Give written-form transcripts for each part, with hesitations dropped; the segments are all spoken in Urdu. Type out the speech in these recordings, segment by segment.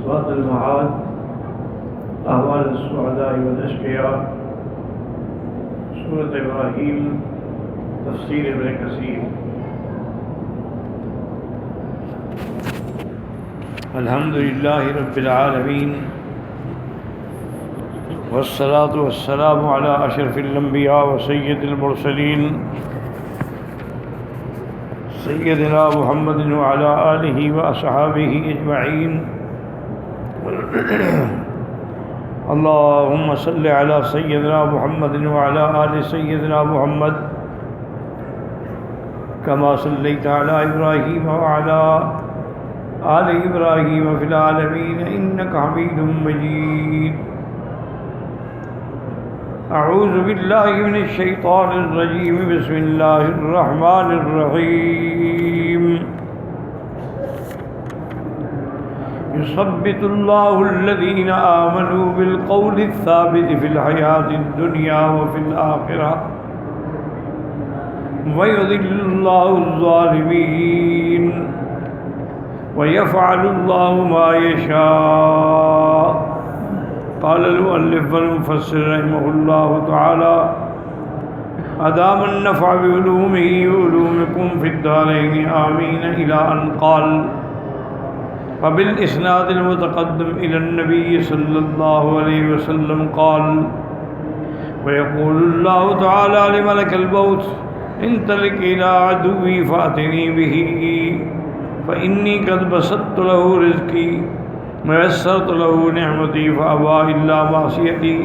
صفات المعاد أحوال السعداء والأشقياء سورة إبراهيم تفسير ابن كثير. الحمد لله رب العالمين والصلاة والسلام على أشرف الأنبياء وسيد المرسلين سيدنا محمد وعلى آله وأصحابه أجمعين. اللهم صل على سيدنا محمد وعلى آل سيدنا محمد كما صليت على إبراهيم وعلى آل إبراهيم في العالمين إنك حميد مجيد. أعوذ بالله من الشيطان الرجيم. بسم الله الرحمن الرحيم. يثبت الله الذين آمنوا بالقول الثابت في الحياة الدنيا وفي الآخرة ويضل الله الظالمين ويفعل الله ما يشاء. قال المؤلف والمفسر رحمه الله تعالى أدام النفع بعلومه وعلومكم في الدارين آمين إلى أن قال وبالإسناد المتقدم إلى النبي صلى الله عليه وسلم قال ويقول الله تعالى لملك الموت انطلق إلى عدوي فأتني به فإني قد بسطت له رزقي ويسرت له نعمتي فأبى إلا معصيتي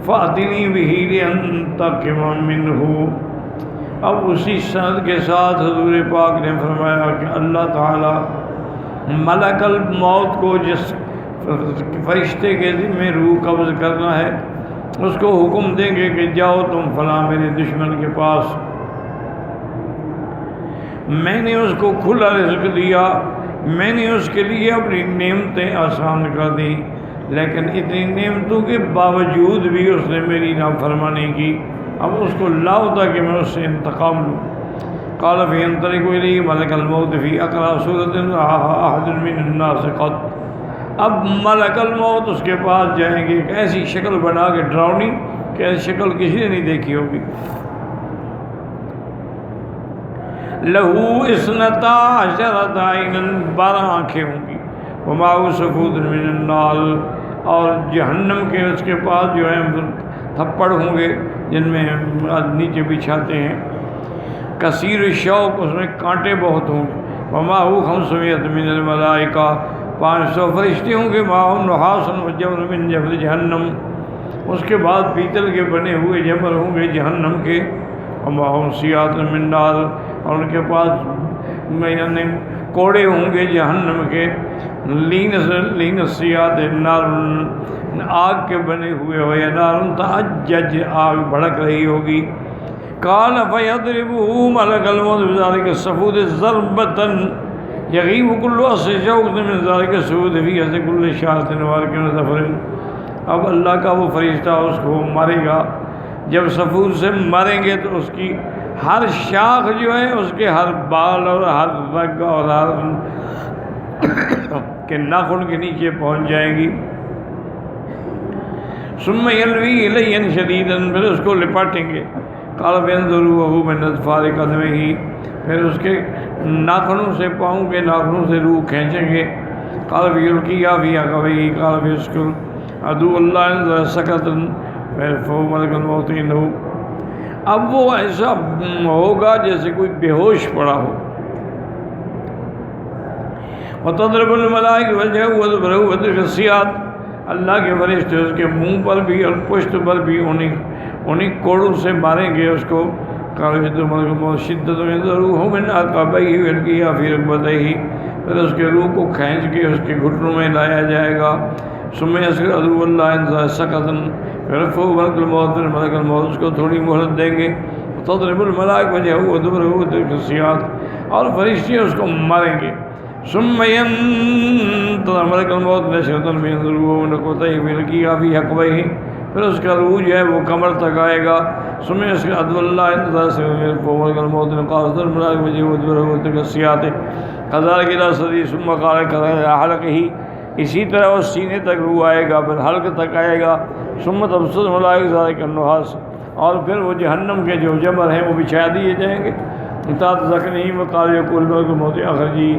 فأتني به لأنتقم منه. اب اسی سند کے ساتھ حضور پاک نے فرمایا کہ اللہ تعالی ملک الموت کو جس فرشتے کے ذمہ روح قبض کرنا ہے اس کو حکم دیں گے کہ جاؤ تم فلاں میرے دشمن کے پاس. میں نے اس کو کھلا رزق دیا، میں نے اس کے لیے اپنی نعمتیں آسان کر دی، لیکن اتنی نعمتوں کے باوجود بھی اس نے میری نافرمانی کی. اب اس کو لاؤ تاکہ میں اس سے انتقام لوں. قال فينطلق إليه ملك الموت في أقرأ سورة رآها أحد من الناس قط. اب ملک الموت اس کے پاس جائیں گے ایک ایسی شکل بنا کے ڈراؤنی کہ ایسی شکل کسی نے نہیں دیکھی ہوگی. لہو اثنتا عشرۃ عینا، 12 آنکھیں ہوں گی. ومعه سفود من النار، اور جہنم کے اس کے پاس جو ہے تھپڑ ہوں گے جن میں نیچے بچھاتے ہیں. کثیر الشوق، اس میں کانٹے بہت ہوں گے. ومعه 500 من الملائکہ، 500 فرشتے ہوں گے. معه نحاس وجمر من جبل جہنم، اس کے بعد پیتل کے بنے ہوئے جمر ہوں گے جہنم کے. ومعه سیاط من نار، اور ان کے پاس یعنی کوڑے ہوں گے جہنم کے. لین سیاط نار، آگ کے بنے ہوئے ہو یا نار تعجج، آگ بھڑک رہی ہوگی. قال فيضربه ملك الموت بذلك السفود ضربة يغيب كل أصل شوق من ذلك السفود في أصل كل شاة وارك ظفر. اب اللہ کا وہ فرشتہ اس کو مارے گا. جب سفود سے ماریں گے تو اس کی ہر شاخ جو ہے، اس کے ہر بال اور ہر رگ اور ہر کے ناخن کے نیچے پہنچ جائیں گی. ثم يلوي إليا شديدا، پھر اس کو لپاٹیں گے. قال فينظروا من أظفار قدمه، پھر اس کے ناخنوں سے، پاؤں کے ناخنوں سے روح کھینچیں گے. قال فيلقيها في عقبيه قال فيسكر عدو الله انزل سكتا فهو ملك الموت إنه. اب وہ ایسا ہوگا جیسے کوئی بے ہوش پڑا ہو. وتضرب الملائکہ وجهه وادبره وتلك السیاط، اللہ کے فرشتے اس کے منہ پر بھی اور پشت پر بھی انہیں کوڑوں سے ماریں گے اس کو. شدت روح من عقبیہ والقیہ فی رکبتیہ، پھر اس کے روح کو کھینچ کے اس کے گھٹنوں میں لایا جائے گا. ثم یسکر عدو اللہ انزا سکتا، پھر ملک الموت، ملک الموت اس کو تھوڑی مہلت دیں گے. تضرب الملائکہ وجهه وادبره وتلك السیاط، اور فرشتے اس کو ماریں گے. ثم ينتظر ملك الموت نشرة فينظر من ركبتيه فيلقيها في عقبيه، پھر اس کا روح جو ہے وہ کمر تک آئے گا. سمے اس کے عدو اللہ انتظار سے فوق الموت قاصد الملائک وجہ ودبرہ وتلک السیات قذار کی صدی ثم قال حلقه اسی طرح وہ سینے تک روح آئے گا، پھر حلق تک آئے گا، سمت ابسط ملائک ذالک النحاس، اور پھر وہ جہنم کے جو جمر ہیں وہ بچھا دیے جائیں گے. اطاعت ذکرہی وقال یقول ملک الموت اخرجی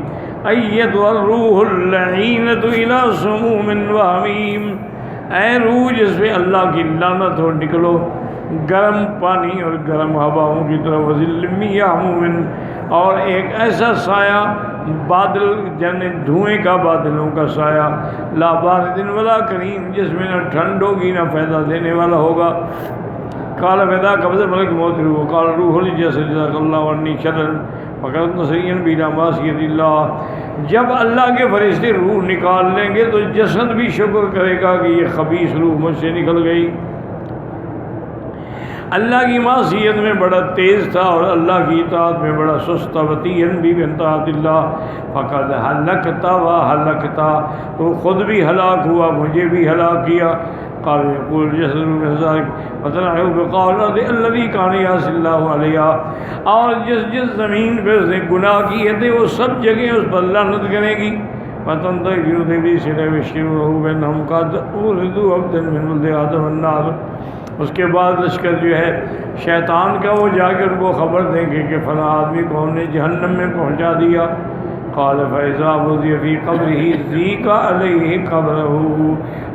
ایتها الروح اللعینۃ الی سموم وحمیم، اے روح جس پہ اللہ کی لعنت ہو، نکلو گرم پانی اور گرم ہواؤں کی طرف، وظل من یحموم، اور ایک ایسا سایہ بادل یعنی دھوئیں کا، بادلوں کا سایہ، لا بارد ولا کریم، جس میں نہ ٹھنڈ ہوگی نہ فائدہ دینے والا ہوگا. قال فدا قبض ملک موت روح قال روح الجسد جزاک اللہ عنی شرا فقط نصرین بلا معصیت اللہ. جب اللہ کے فرشتے روح نکال لیں گے تو جسد بھی شکر کرے گا کہ یہ خبیث روح مجھ سے نکل گئی. اللہ کی معصیت میں بڑا تیز تھا اور اللہ کی اطاعت میں بڑا سست تھا. وطیعن بھی بطاعت اللہ فقد ہلکتا و ہلکتا، تو خود بھی ہلاک ہوا، مجھے بھی ہلاک کیا. قال یقول جسد من ذلك وتنعه بقال الارض الذي كان يعصي الله عليها، اور جس زمین پہ اس نے گناہ کیے تھے وہ سب جگہیں اس پر لعنت کرے گی. فتنطلق جنود ابلیس فیبشرونه بانهم قد اوردوا عبدا من ولد آدم النار. اس کے بعد لشکر جو ہے شیطان کا، وہ جا کے ان کو خبر دیں گے کہ فلاں آدمی کو ہم نے جہنم میں پہنچا دیا. قال فإذا وضع في قبره ضيق عليه قبره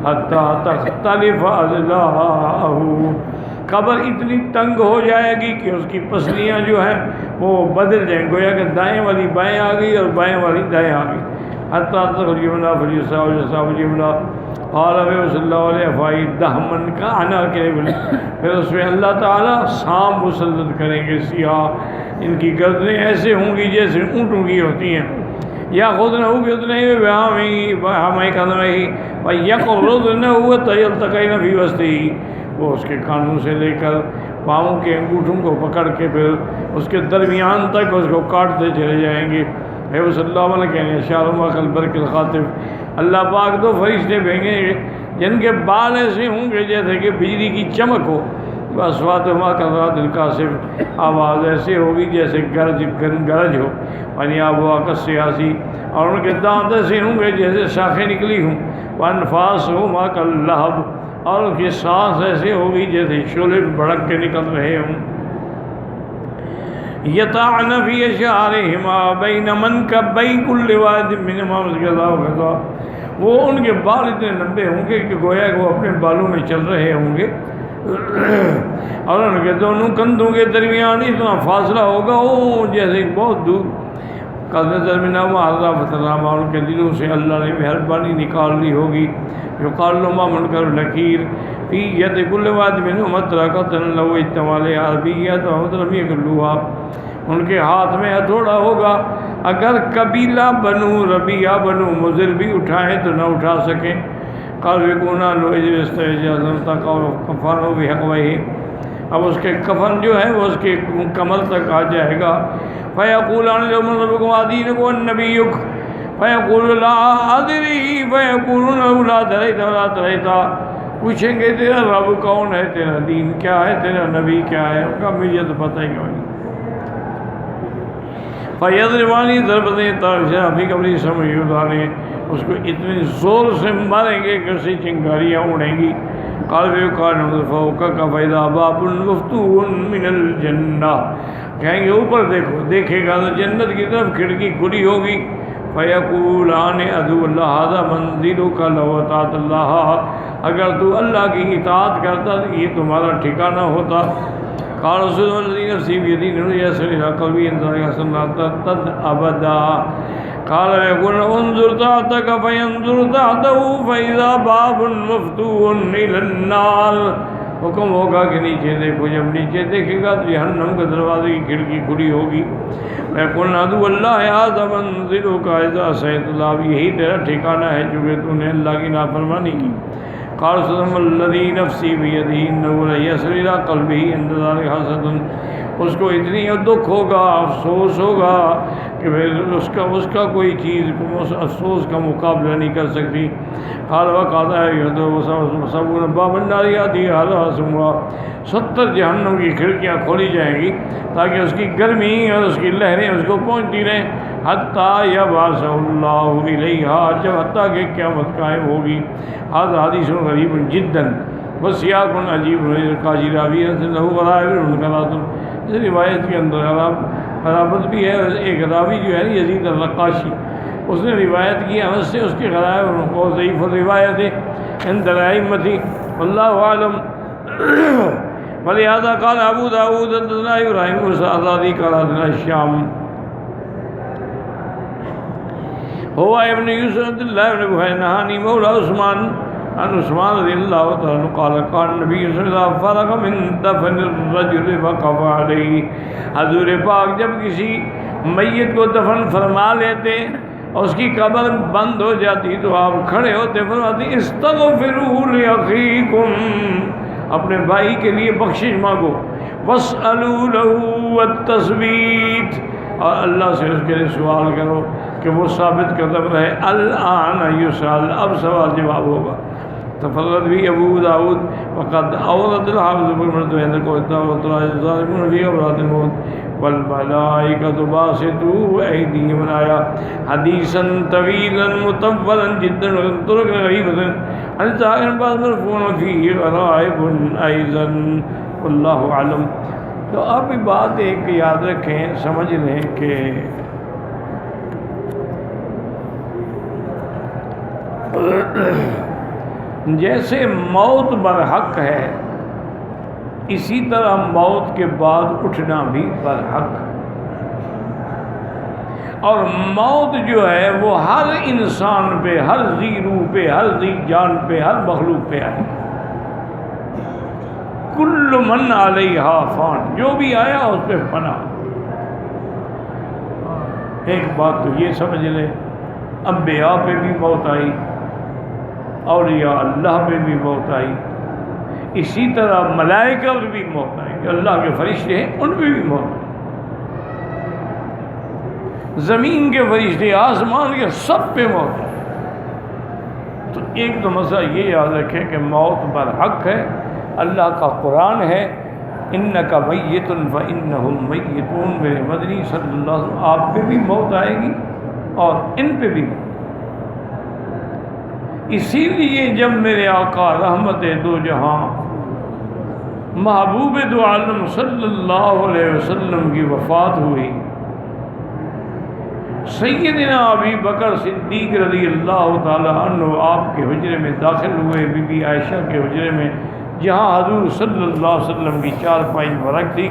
حتى تختلف أضلاعه، قبر اتنی تنگ ہو جائے گی کہ اس کی پسلیاں جو ہیں وہ بدل جائیں، گویا کہ دائیں والی بائیں آ گئی اور بائیں والی دائیں آ گئی. حتى تخرج منها فليسعى ويسعى اليمنى قال صلی اللہ علیہ فائی دہمن کا انا کے، پھر اس میں اللہ تعالیٰ سام مسلط کریں گے سیاہ، ان کی گردنیں ایسے ہوں گی جیسے اونٹوں کی ہوتی ہیں. یا خود نہ ہو اتنے ہمیں قدم ہی یقرض نہ ہوا تیلتقین فی وسطی، وہ اس کے کانوں سے لے کر پاؤں کے انگوٹھوں کو پکڑ کے پھر اس کے درمیان تک اس کو کاٹتے چلے جائیں گے. ہے وہ صلی اللہ علیہ کہنے شارما کل برق الخاطف، اللہ پاک دو فرشتے بھیجیں گے جن کے بال ایسے ہوں گے جیسے کہ بجلی کی چمک ہو. بسوات ما کرات القاصف، آواز ایسے ہوگی جیسے گرج ہو. پانی آب و آکس سیاسی، اور ان کے دانت ایسے ہوں گے جیسے شاخیں نکلی ہوں. وانفاس ہو ما کل لہب، اور ان کی سانس ایسے ہوگی جیسے شعلے بھڑک کے نکل رہے ہوں. یطعن فی اشعارہما بین منکبی کل واحد منہما غذا وغذا، وہ ان کے بال اتنے لمبے ہوں گے کہ گویا کہ وہ اپنے بالوں میں چل رہے ہوں گے، اور ان کے دونوں کندھوں کے درمیان اتنا فاصلہ ہوگا وہ جیسے بہت دور. قد نظر من معذا فتنامہ، ان کے دلوں سے اللہ نے مہربانی نکال لی ہوگی. یقال لهما منکر نکیر فی ید کل واحد منہما طرقۃ لو اجتمع علیہا البیۃ لم یکلوها، ان کے ہاتھ میں ہتھوڑا ہوگا، اگر قبیلہ بنو ربیعہ بنو مضر بھی اٹھائیں تو نہ اٹھا سکیں. قال یکونا لو اجازت تک اور کفن و بحقوہی، اب اس کے کفن جو ہے وہ اس کے کمر تک آ جائے گا. فیقولان لهم ربکم دینکم والنبیک فیقول لا ادری فیقولون لا دریت ولا دریت، پوچھیں گے تیرا رب کون ہے، تیرا دین کیا ہے، تیرا نبی کیا ہے، ان کا مجھے تو پتہ ہی نہیں. فیضربانی ضربتیں تارشہ فی قبری سمیودانے، اس کو اتنے زور سے ماریں گے کہ اسے چنگاریاں اڑیں گی. قال ویقال فوقک فاذا باب مفتوح من الجنہ، کہیں گے اوپر دیکھو، دیکھے گا تو جنت کی طرف کھڑکی کھلی ہوگی. فیقولان عدو اللہ ھذا منزلک لو اطعت اللہ، اگر تو اللہ کی اطاعت کرتا تو یہ تمہارا ٹھکانہ ہوتا. قال رسول الذی نفسی بیدی یصل الی قلبی ان ذلک سنۃ ابدا. قال یقول انظر تحتک فینظر تحته فاذا باب مفتوح الی النار، حکم ہوگا کہ نیچے دیکھو، جب نیچے دیکھے گا تو جہنم کے دروازے کی کھڑکی کھلی ہوگی. فیقولون عدو اللہ ھذا منزلک اذا عصیت اللہ، یہی تیرا ٹھکانہ ہے چونکہ تو نے اللہ کی نافرمانی کی. قال صدم الذی نفسی بیدہ انہ لیصل الی قلبہ عند ذلک حسد، اس کو اتنی دکھ ہوگا، افسوس ہوگا کہ پھر اس کا کوئی چیز اس افسوس کا مقابلہ نہیں کر سکتی. قال وقعت سبعون باب النار یأتی ھذا 70 جہنم کی کھڑکیاں کھولی جائیں گی تاکہ اس کی گرمی اور اس کی لہریں اس کو پہنچتی رہیں. حتیٰ یبعث اللہ الیہا، جب حتیٰ کہ قیامت قائم ہوگی۔ هذا حدیث غریب جدا وسیاق عجیب قاضی راوی لہو غرائب منکرات، اس روایت کے اندر غرابت بھی ہے۔ ایک راوی جو ہے یزید الرقاشی، اس نے روایت کی انس سے، اس کے غرائب اور ضعیف الروایت عند الائمۃ واللہ اعلم۔ ولہذا قال ابو داؤد حدثنا ابراہیم بن سعد قال حدثنا الشام هو ابن یوسف عبد الله بن بحیر نہانی مولا عثمان عن عثمان رضی اللہ تعالی عنہ قال قال النبی صلی اللہ علیہ وسلم فرغ من دفن الرجل وقف علیہ، حضور پاک جب کسی میت کو دفن فرما لیتے اور اس کی قبر بند ہو جاتی تو آپ کھڑے ہوتے، فرماتے استغفروا لاخیکم، اپنے بھائی کے لیے بخشش مانگو، واسألوا له التثبیت، اور اللہ سے اس کے لیے سوال کرو کہ وہ ثابت قدم رہے۔ الآن یسأل، اب سوال جواب ہوگا۔ تفرد بھی ابو داود وقد اورد الحافظ بن مرتوین کو ظالمون فی امرات الموت والملائکۃ باسطوا ایدیہم، آیا حدیثا طویلا مطولا جدا طرق غریبۃ عن ظاہر بعض مرفوع فی غرائب ایضا واللہ اعلم۔ تو اب بات ایک یاد رکھیں، سمجھ لیں کہ جیسے موت برحق ہے، اسی طرح موت کے بعد اٹھنا بھی برحق، اور موت جو ہے وہ ہر انسان پہ، ہر ذی روح پہ، ہر ذی جان پہ، ہر مخلوق پہ آئے۔ کل من علیہا فان، جو بھی آیا اس پہ فنا۔ ایک بات تو یہ سمجھ لیں، انبیاء پہ بھی موت آئی، اولیاء اللہ پہ بھی موت آئی، اسی طرح ملائکہ پہ بھی موت آئی، جو اللہ کے فرشتے ہیں ان پہ بھی موت آئی، زمین کے فرشتے، آسمان کے، سب پہ موت آئی۔ تو ایک تو مسئلہ یہ یاد رکھیں کہ موت برحق ہے، اللہ کا قرآن ہے، انک میت فانہم میتون، میرے مدنی صلی اللہ علیہ وسلم، آپ پہ بھی موت آئے گی اور ان پہ بھی۔ اسی لیے جب میرے آقا رحمت دو جہاں محبوب دو عالم صلی اللہ علیہ وسلم کی وفات ہوئی، سیدنا ابی بکر صدیق رضی اللہ تعالی عنہ آپ کے حجرے میں داخل ہوئے، بی بی عائشہ کے حجرے میں، جہاں حضور صلی اللہ علیہ وسلم کی چارپائی مبارک تھی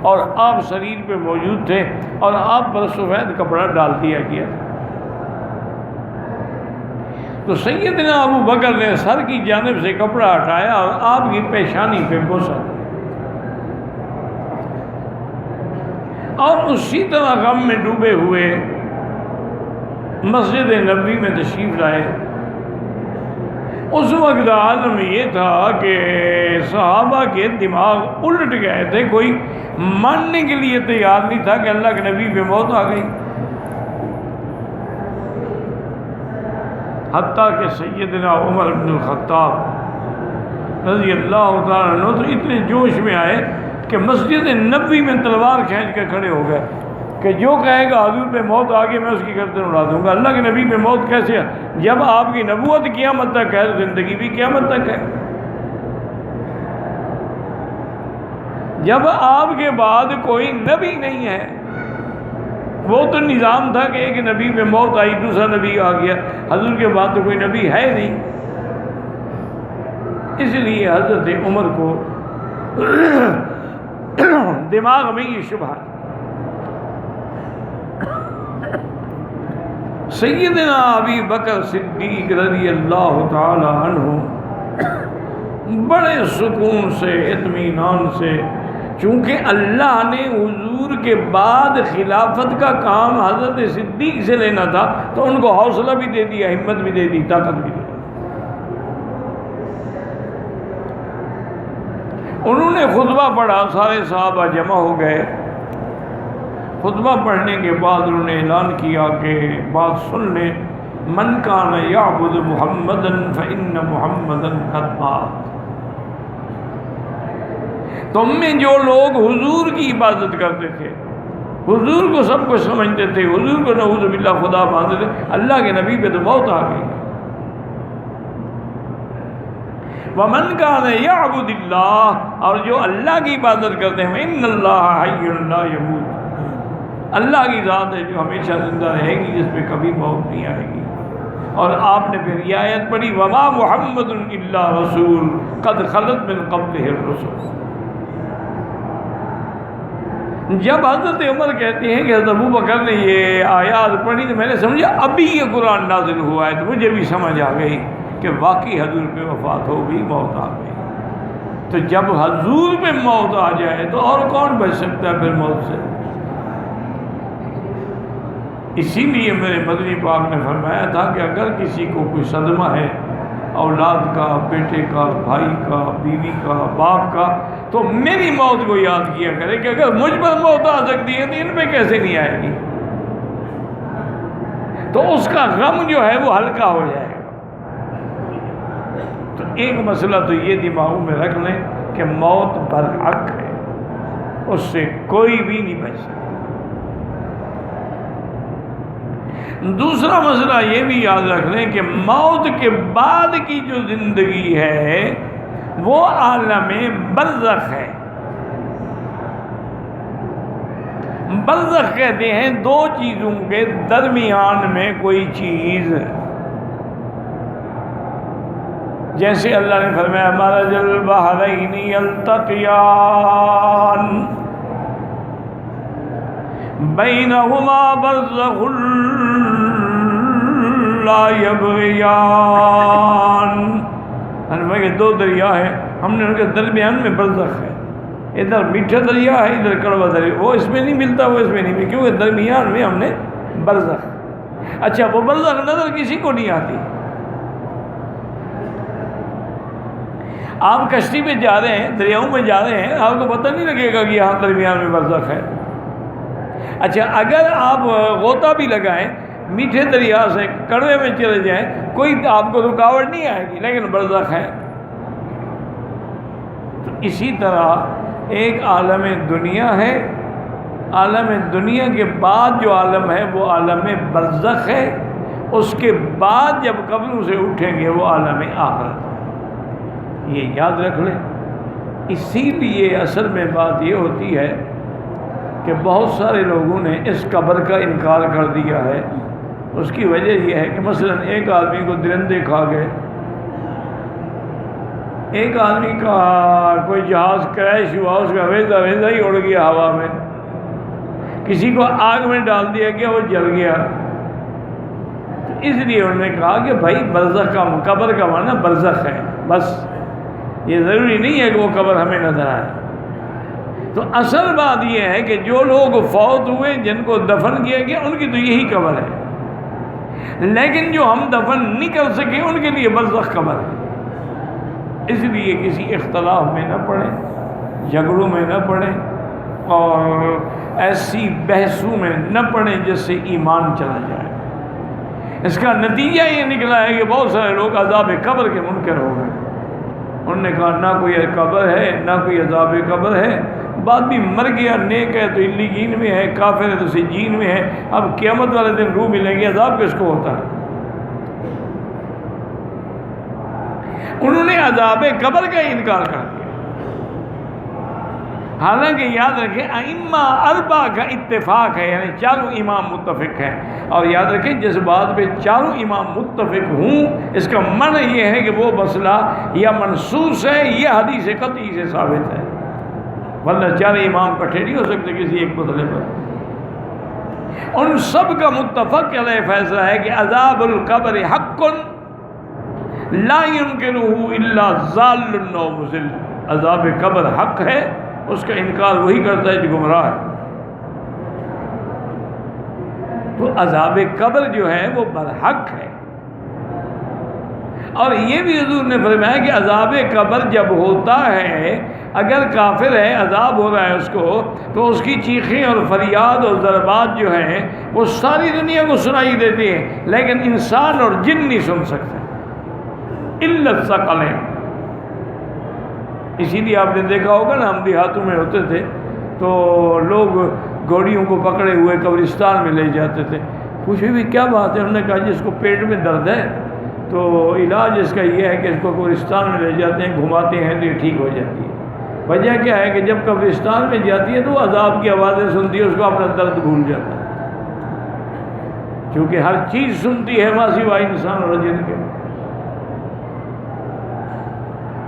اور آپ سریر پہ موجود تھے، اور آپ پر سفید کپڑا ڈال دیا گیا۔ تو سیدنا ابو بکر نے سر کی جانب سے کپڑا ہٹایا اور آپ کی پیشانی پہ بوسا، اور اسی طرح غم میں ڈوبے ہوئے مسجد نبوی میں تشریف لائے۔ اس وقت عالم یہ تھا کہ صحابہ کے دماغ الٹ گئے تھے، کوئی ماننے کے لیے تیار نہیں تھا کہ اللہ کے نبی پہ موت آ گئی، حتیٰ کہ سیدنا عمر بن الخطاب رضی اللہ تعالیٰ عنہ تو اتنے جوش میں آئے کہ مسجد نبوی میں تلوار کھینچ کے کھڑے ہو گئے کہ جو کہے گا حضور پہ موت آ گئی میں اس کی گردن اڑا دوں گا۔ اللہ کے نبی پہ موت کیسے ہے؟ جب آپ کی نبوت قیامت تک ہے تو زندگی بھی قیامت تک ہے۔ جب آپ کے بعد کوئی نبی نہیں ہے، وہ تو نظام تھا کہ ایک نبی پہ موت آئی دوسرا نبی آ گیا، حضور کے بعد تو کوئی نبی ہے نہیں۔ اس لیے حضرت عمر کو دماغ میں یہ شبہ، سیدنا ابی بکر صدیق رضی اللہ تعالی عنہ بڑے سکون سے، اطمینان سے، چونکہ اللہ نے حضور کے بعد خلافت کا کام حضرت صدیق سے لینا تھا تو ان کو حوصلہ بھی دے دیا، ہمت بھی دے دی، طاقت بھی دے دی۔ انہوں نے خطبہ پڑھا، سارے صحابہ جمع ہو گئے۔ خطبہ پڑھنے کے بعد انہوں نے اعلان کیا کہ بات سن لیں، من کان یعبد محمدا فإن محمدا قد مات، تم میں جو لوگ حضور کی عبادت کرتے تھے حضور کو سب کچھ سمجھتے تھے، حضور کو نعوذ باللہ خدا مانتے تھے، اللہ کے نبی پہ تو موت آ گئی۔ وَمَنْ كَانَ يَعْبُدِ اللَّهَ، اور جو اللہ کی عبادت کرتے ہیں، إِنَّ اللَّهَ حَيٌّ لَا يَمُوتُ، اللہ کی ذات ہے جو ہمیشہ زندہ رہے گی، جس پہ کبھی موت نہیں آئے گی۔ اور آپ نے پھر یہ آیت پڑھی وَمَا مُحَمَّدٌ إِلَّا رَسُولٌ قَدْ خَلَتْ مِن قَبْلِهِ الرُّسُلُ۔ جب حضرت عمر کہتے ہیں کہ حضرت ابوبکر نے یہ آیات پڑھی تو میں نے سمجھا ابھی یہ قرآن نازل ہوا ہے، تو مجھے بھی سمجھ آ گئی کہ واقعی حضور پہ وفات ہو گئی، موت آ گئی۔ تو جب حضور پہ موت آ جائے تو اور کون بچ سکتا ہے پھر موت سے؟ اسی لیے میرے مدنی پاک نے فرمایا تھا کہ اگر کسی کو کوئی صدمہ ہے، اولاد کا، بیٹے کا، بھائی کا، بیوی کا، باپ کا، تو میری موت کو یاد کیا کرے کہ اگر مجھ پر موت آ سکتی ہے تو ان پہ کیسے نہیں آئے گی، تو اس کا غم جو ہے وہ ہلکا ہو جائے گا۔ تو ایک مسئلہ تو یہ دماغوں میں رکھ لیں کہ موت برحق ہے، اس سے کوئی بھی نہیں بچ سکتا۔ دوسرا مسئلہ یہ بھی یاد رکھ لیں کہ موت کے بعد کی جو زندگی ہے وہ عالم برزخ ہے۔ برزخ کہتے ہیں دو چیزوں کے درمیان میں کوئی چیز، جیسے اللہ نے فرمایا مرج البحرین یلتقیان بینہما برزخ لا یبغیان، کہ دو دریا ہیں، ہم نے ان کے درمیان میں برزخ ہے، ادھر میٹھا دریا ہے، ادھر کڑوا دریا، وہ اس میں نہیں ملتا، وہ اس میں نہیں ملتا، کیونکہ درمیان میں ہم نے برزخ۔ اچھا وہ برزخ نظر کسی کو نہیں آتی، آپ کشتی پہ جا رہے ہیں، دریاؤں میں جا رہے ہیں، آپ کو پتہ نہیں لگے گا کہ یہاں درمیان میں برزخ ہے۔ اچھا اگر آپ غوطہ بھی لگائیں، میٹھے دریا سے کڑوے میں چلے جائیں، کوئی آپ کو رکاوٹ نہیں آئے گی، لیکن برزخ ہے۔ تو اسی طرح ایک عالم دنیا ہے، عالم دنیا کے بعد جو عالم ہے وہ عالم برزخ ہے، اس کے بعد جب قبروں سے اٹھیں گے وہ عالم آخرت ہے۔ یہ یاد رکھ لیں۔ اسی لیے اصل میں بات یہ ہوتی ہے کہ بہت سارے لوگوں نے اس قبر کا انکار کر دیا ہے۔ اس کی وجہ یہ ہے کہ مثلا ایک آدمی کو درندے کھا گئے، ایک آدمی کا کوئی جہاز کریش ہوا، اس کا ویزا ہی اڑ گیا ہوا میں، کسی کو آگ میں ڈال دیا گیا، وہ جل گیا۔ تو اس لیے انہوں نے کہا کہ بھائی برزخ کا، قبر کا معنی برزخ ہے، بس یہ ضروری نہیں ہے کہ وہ قبر ہمیں نظر آئے۔ تو اصل بات یہ ہے کہ جو لوگ فوت ہوئے، جن کو دفن کیا گیا، ان کی تو یہی قبر ہے، لیکن جو ہم دفن نہیں کر سکے ان کے لیے برزخ قبر ہے۔ اس لیے کسی اختلاف میں نہ پڑیں، جھگڑوں میں نہ پڑیں، اور ایسی بحثوں میں نہ پڑیں جس سے ایمان چلا جائے۔ اس کا نتیجہ یہ نکلا ہے کہ بہت سارے لوگ عذاب قبر کے منکر ہو گئے۔ انہوں نے کہا نہ کوئی قبر ہے، نہ کوئی عذاب قبر ہے، بعد بھی مر گیا، نیک ہے تو علیین میں ہے، کافر ہے تو سجین میں ہے، اب قیامت والے دن روح ملیں گے، عذاب کس کو ہوتا ہے؟ انہوں نے عذاب قبر کا انکار کر دیا۔ حالانکہ یاد رکھیں ائمہ اربعہ کا اتفاق ہے، یعنی چاروں امام متفق ہیں، اور یاد رکھیں جس بات پہ چاروں امام متفق ہوں اس کا معنی یہ ہے کہ وہ مسئلہ یا منصوص ہے یا حدیث قطعی سے ثابت ہے، ورنہ چار امام کٹھے نہیں ہو سکتے کسی ایک مسئلے پر۔ ان سب کا متفق علیہ فیصلہ ہے کہ عذاب القبر حق لا ينکرہ الا ضال و مضل، عذاب قبر حق ہے، اس کا انکار وہی کرتا ہے جو گمراہ ہے۔ تو عذاب قبر جو ہے وہ برحق ہے، اور یہ بھی حضور نے فرمایا کہ عذاب قبر جب ہوتا ہے، اگر کافر ہے عذاب ہو رہا ہے اس کو، تو اس کی چیخیں اور فریاد اور ضربات جو ہیں وہ ساری دنیا کو سنائی دیتی ہیں، لیکن انسان اور جن نہیں سن سکتے الا الثقلین۔ اسی لیے آپ نے دیکھا ہوگا نا، ہم دیہاتوں میں ہوتے تھے تو لوگ گھوڑیوں کو پکڑے ہوئے قبرستان میں لے جاتے تھے. پوچھے بھی کیا بات ہے؟ انہوں نے کہا جس کو پیٹ میں درد ہے تو علاج اس کا یہ ہے کہ اس کو قبرستان میں لے جاتے ہیں، گھماتے ہیں تو یہ ٹھیک ہو جاتی ہے. وجہ کیا ہے کہ جب قبرستان میں جاتی ہے تو وہ عذاب کی آوازیں سنتی ہے، اس کو اپنا درد بھول جاتا ہے، کیونکہ ہر چیز سنتی ہے ماں سوا انسان اور جن کے.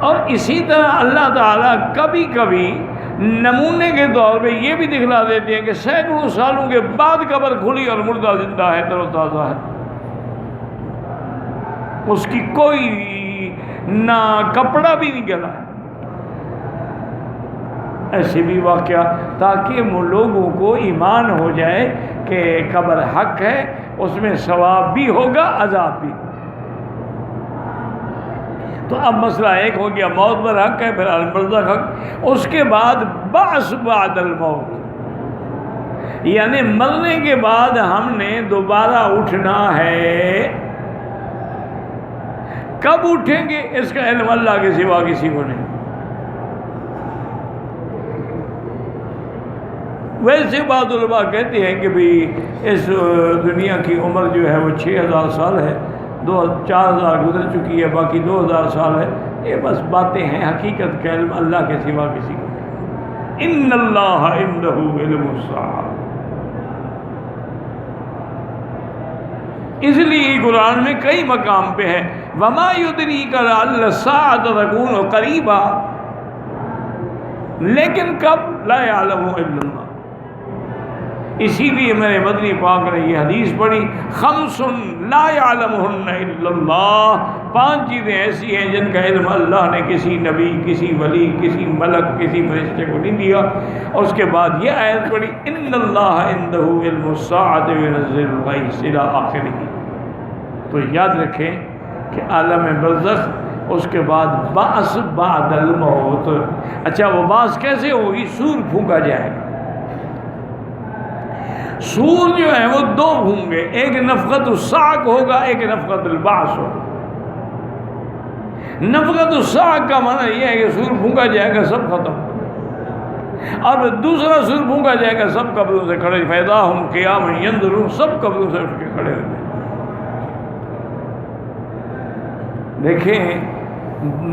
اور اسی طرح اللہ تعالیٰ کبھی کبھی نمونے کے طور پہ یہ بھی دکھلا دیتے ہیں کہ سینکڑوں سالوں کے بعد قبر کھلی اور مردہ زندہ ہے، تر و تازہ ہے، اس کی کوئی نہ کپڑا بھی نہیں گلا ہے. ایسے بھی واقعہ تاکہ وہ لوگوں کو ایمان ہو جائے کہ قبر حق ہے، اس میں ثواب بھی ہوگا، عذاب بھی. تو اب مسئلہ ایک ہو گیا موت پر حق ہے، پھر البرزخ حق، اس کے بعد بعث بعد الموت، یعنی مرنے کے بعد ہم نے دوبارہ اٹھنا ہے. کب اٹھیں گے اس کا علم اللہ کے سوا کسی کو نہیں. ویسے بعض علماء کہتے ہیں کہ بھی اس دنیا کی عمر جو ہے وہ 6000 سال ہے، 4000 گزر چکی ہے، باقی 2000 سال ہے. یہ بس باتیں ہیں، حقیقت کا علم اللہ کے سوا کسی کو نہیں. ان اللہ عنہ علم الساعہ. اس لیے قرآن میں کئی مقام پہ ہے وما یدریک لعل الساعۃ تکون قریبا، لیکن کب؟ لا یعلم الا اللہ. اسی لیے میرے مدنی پاک نے یہ حدیث پڑھی، خمس لا یعلمہن الا اللہ، 5 چیزیں ایسی ہیں جن کا علم اللہ نے کسی نبی، کسی ولی، کسی ملک، کسی فرشتے کو نہیں دیا. اور اس کے بعد یہ آیت پڑھی ان اللہ عندہ علم الساعۃ وینزل الغیث الی آخرہ. تو یاد رکھیں کہ عالم برزخ، اس کے بعد بعث بعد الموت. اچھا وہ بعث کیسے ہوگی؟ سور پھونکا جائے گا. سور جو ہے وہ 2 ہوں گے، ایک نفخت الصاعق ہوگا، ایک نفخت البعث ہوگا. نفخت الصاعق کا معنی یہ ہے کہ سور پھونکا جائے گا، سب ختم. اور دوسرا سور پھونکا جائے گا، سب قبروں سے کھڑے، فیضا ہم قیام ینظرون، سب قبروں سے اٹھ کے کھڑے ہوئے. دیکھیں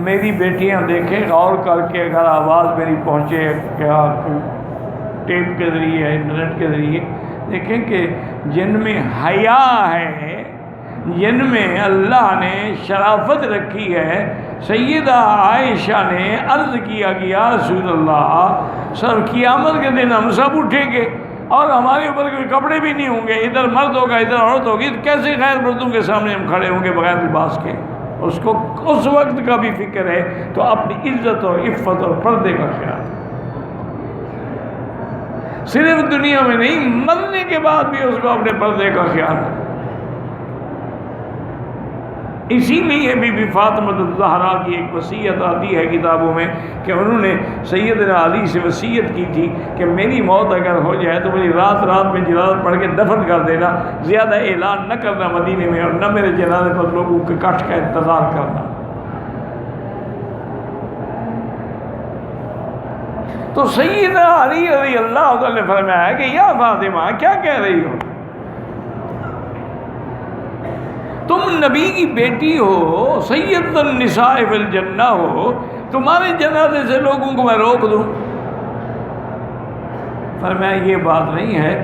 میری بیٹیاں، دیکھیں غور کر کے، اگر آواز میری پہنچے کیا ٹیپ کے ذریعے، انٹرنیٹ کے ذریعے، دیکھیں کہ جن میں حیا ہے، جن میں اللہ نے شرافت رکھی ہے. سیدہ عائشہ نے عرض کیا کہ یا رسول اللہ، سر قیامت کے دن ہم سب اٹھیں گے اور ہمارے اوپر کوئی کپڑے بھی نہیں ہوں گے، ادھر مرد ہوگا ادھر عورت ہوگی، کیسے غیر مردوں کے سامنے ہم کھڑے ہوں گے بغیر لباس کے؟ اس کو اس وقت کا بھی فکر ہے. تو اپنی عزت اور عفت اور پردے کا خیال، صرف دنیا میں نہیں، مرنے کے بعد بھی اس کو اپنے پردے کا خیال ہے. اسی لیے بی بی فاطمہ الزہرا کی ایک وصیت آتی ہے کتابوں میں کہ انہوں نے سیدنا علی سے وصیت کی تھی کہ میری موت اگر ہو جائے تو مجھے رات رات میں جنازہ پڑھ کے دفن کر دینا، زیادہ اعلان نہ کرنا مدینے میں، اور نہ میرے جنازے پر لوگوں کے کٹ کا انتظار کرنا. تو سیدنا علی رضی اللہ عنہ نے فرمایا کہ یا فاطمہ کیا کہہ رہی ہو؟ تم نبی کی بیٹی ہو، سید النساء فی الجنہ ہو، تمہارے جنازے سے لوگوں کو میں روک دوں؟ فرمایا یہ بات نہیں ہے،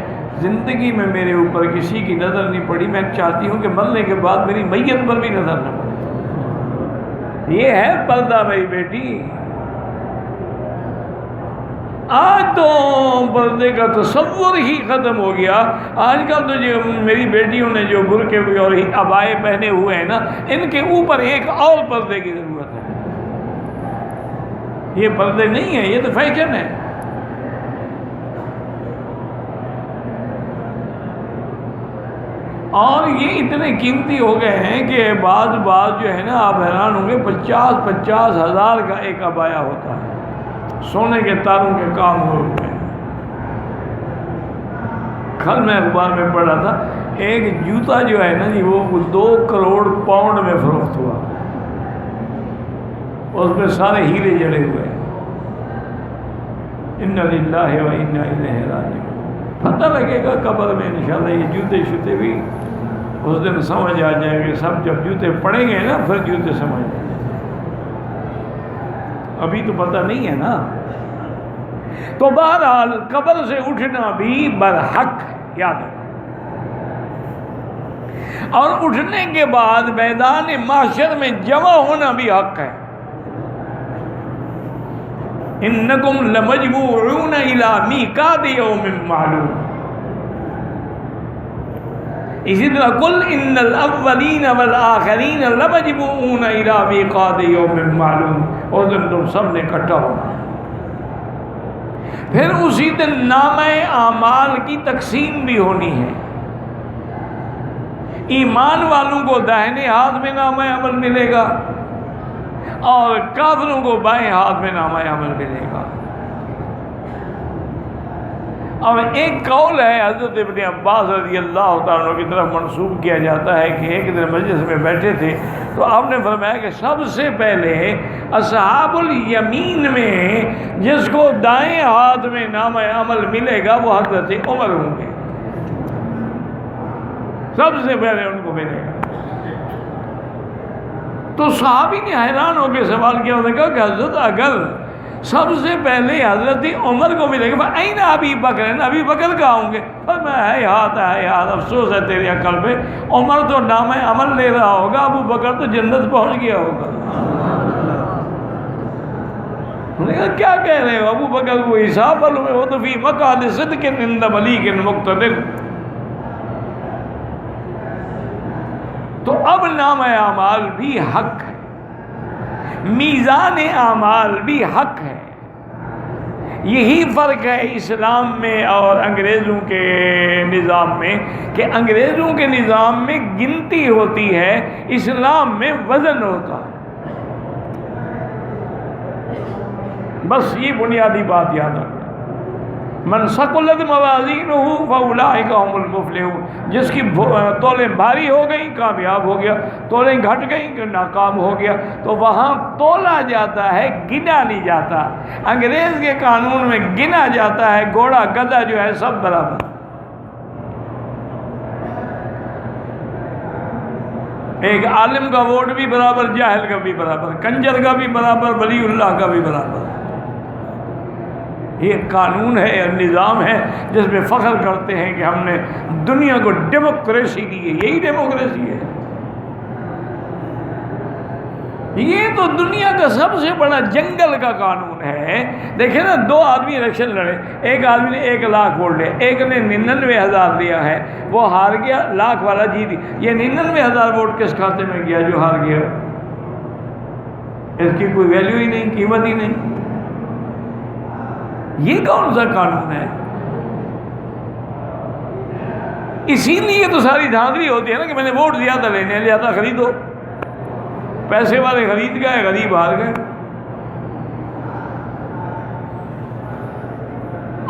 زندگی میں میرے اوپر کسی کی نظر نہیں پڑی، میں چاہتی ہوں کہ مرنے کے بعد میری میت پر بھی نظر نہ پڑے. یہ ہے پردہ میری بیٹی. آج تو پردے کا تصور ہی ختم ہو گیا. آج کل تو جو میری بیٹیوں نے جو برقعے اور عبائے پہنے ہوئے ہیں نا، ان کے اوپر ایک اور پردے کی ضرورت ہے. یہ پردے نہیں ہیں، یہ تو فیشن ہے. اور یہ اتنے قیمتی ہو گئے ہیں کہ بعض جو ہے نا، آپ حیران ہوں گے، 50 ہزار کا ایک عبایا ہوتا ہے، سونے کے تاروں کے کام ہوئے. کل میں اخبار میں پڑھ رہا تھا، ایک جوتا جو ہے نا جی وہ 2 کروڑ پاؤنڈ میں فروخت ہوا، اس میں سارے ہیرے جڑے ہوئے. انا للہ و انا الیہ راجعون. پتہ لگے گا قبر میں انشاءاللہ. یہ جوتے شوتے بھی اس دن سمجھ آ جائیں گے. سب جب جوتے پڑیں گے نا پھر جوتے سمجھ آئیں گے. ابھی تو پتہ نہیں ہے نا. تو بہرحال قبر سے اٹھنا بھی برحق ہے، یاد رکھنا. اور اٹھنے کے بعد میدان محشر میں جمع ہونا بھی حق ہے. انکم لمجموعون الی میقات یوم معلوم. اسی طرح قل ان الاولین والآخرین لمجموعون الی میقات یوم معلوم. اس دن تم سب نے اکٹھا ہونا. پھر اسی دن نامہ اعمال کی تقسیم بھی ہونی ہے. ایمان والوں کو داہنے ہاتھ میں نامہ عمل ملے گا اور کافروں کو بائیں ہاتھ میں نامہ عمل ملے گا. اور ایک قول ہے حضرت ابن عباس رضی اللہ تعالیٰ عنہ کی طرف منسوب کیا جاتا ہے کہ ایک دن مجلس میں بیٹھے تھے تو آپ نے فرمایا کہ سب سے پہلے اصحاب الیمین میں جس کو دائیں ہاتھ میں نامہ عمل ملے گا وہ حضرت عمر ہوں گے. سب سے پہلے ان کو ملے گا. تو صحابی نے حیران ہو کے سوال کیا. انہوں نے کہا کہ حضرت اگر سب سے پہلے حضرت عمر کو ملے گا این ابی بکر، ابی بکر کہاں ہوں گے؟ میں ہے ہاتھ، افسوس ہے تیری عقل پہ. عمر تو نامہ عمل لے رہا ہوگا، ابو بکر تو جنت پہنچ گیا ہوگا. انہوں نے کہا کیا کہہ رہے ہو؟ ابو بکر کو حساب والوں میں وہ تو فی مقعد صدق عند ملیک مقتدر. تو اب نامہ اعمال بھی حق ہے، میزان اعمال بھی حق ہے. یہی فرق ہے اسلام میں اور انگریزوں کے نظام میں کہ انگریزوں کے نظام میں گنتی ہوتی ہے، اسلام میں وزن ہوتا ہے. بس یہ بنیادی بات یاد رکھنا. من ثقلت موازینہ فاولئک هم المفلحون. جس کی تولیں بھاری ہو گئی کامیاب ہو گیا، تولیں گھٹ گئی ناکام ہو گیا. تو وہاں تولا جاتا ہے، گنا نہیں جاتا. انگریز کے قانون میں گنا جاتا ہے، گھوڑا گدھا جو ہے سب برابر. ایک عالم کا ووٹ بھی برابر، جاہل کا بھی برابر، کنجر کا بھی برابر، ولی اللہ کا بھی برابر. یہ قانون ہے اور نظام ہے جس میں فخر کرتے ہیں کہ ہم نے دنیا کو ڈیموکریسی دی ہے. یہی ڈیموکریسی ہے. یہ تو دنیا کا سب سے بڑا جنگل کا قانون ہے. دیکھیں نا، دو آدمی الیکشن لڑے، ایک آدمی نے 1 لاکھ ووٹ لے، ایک نے 99,000 دیا ہے، وہ ہار گیا، لاکھ والا جیت. یہ 99,000 ووٹ کس کھاتے میں گیا جو ہار گیا؟ اس کی کوئی ویلیو ہی نہیں، قیمت ہی نہیں. یہ کون سا قانون ہے؟ اسی لیے تو ساری دھاندلی ہوتی ہے نا کہ میں نے ووٹ دیا تھا، لینے لیا خریدو. پیسے والے خرید گئے، غریب ہار گئے.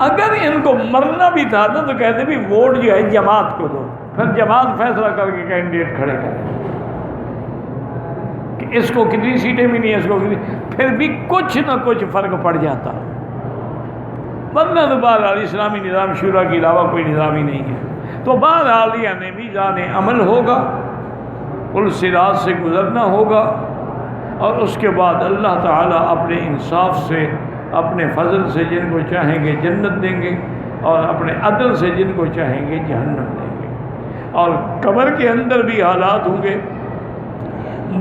اگر ان کو مرنا بھی تھا تو کہتے بھی ووٹ جو ہے جماعت کو دو، پھر جماعت فیصلہ کر کے کینڈیڈیٹ کھڑے کرے کہ اس کو کتنی سیٹیں ملی، اس کو کتنی، پھر بھی کچھ نہ کچھ فرق پڑ جاتا. ورنہ تو بہرحال اسلامی نظام شورا کے علاوہ کوئی نظام ہی نہیں ہے. تو بہرحال یعنی میزان عمل ہوگا، پل صراط سے گزرنا ہوگا، اور اس کے بعد اللہ تعالیٰ اپنے انصاف سے، اپنے فضل سے جن کو چاہیں گے جنت دیں گے، اور اپنے عدل سے جن کو چاہیں گے جہنم دیں گے. اور قبر کے اندر بھی حالات ہوں گے.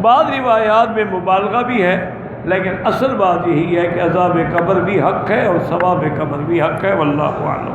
بعض روایات میں مبالغہ بھی ہے، لیکن اصل بات یہی ہے کہ عذاب قبر بھی حق ہے اور ثواب قبر بھی حق ہے. واللہ اعلم.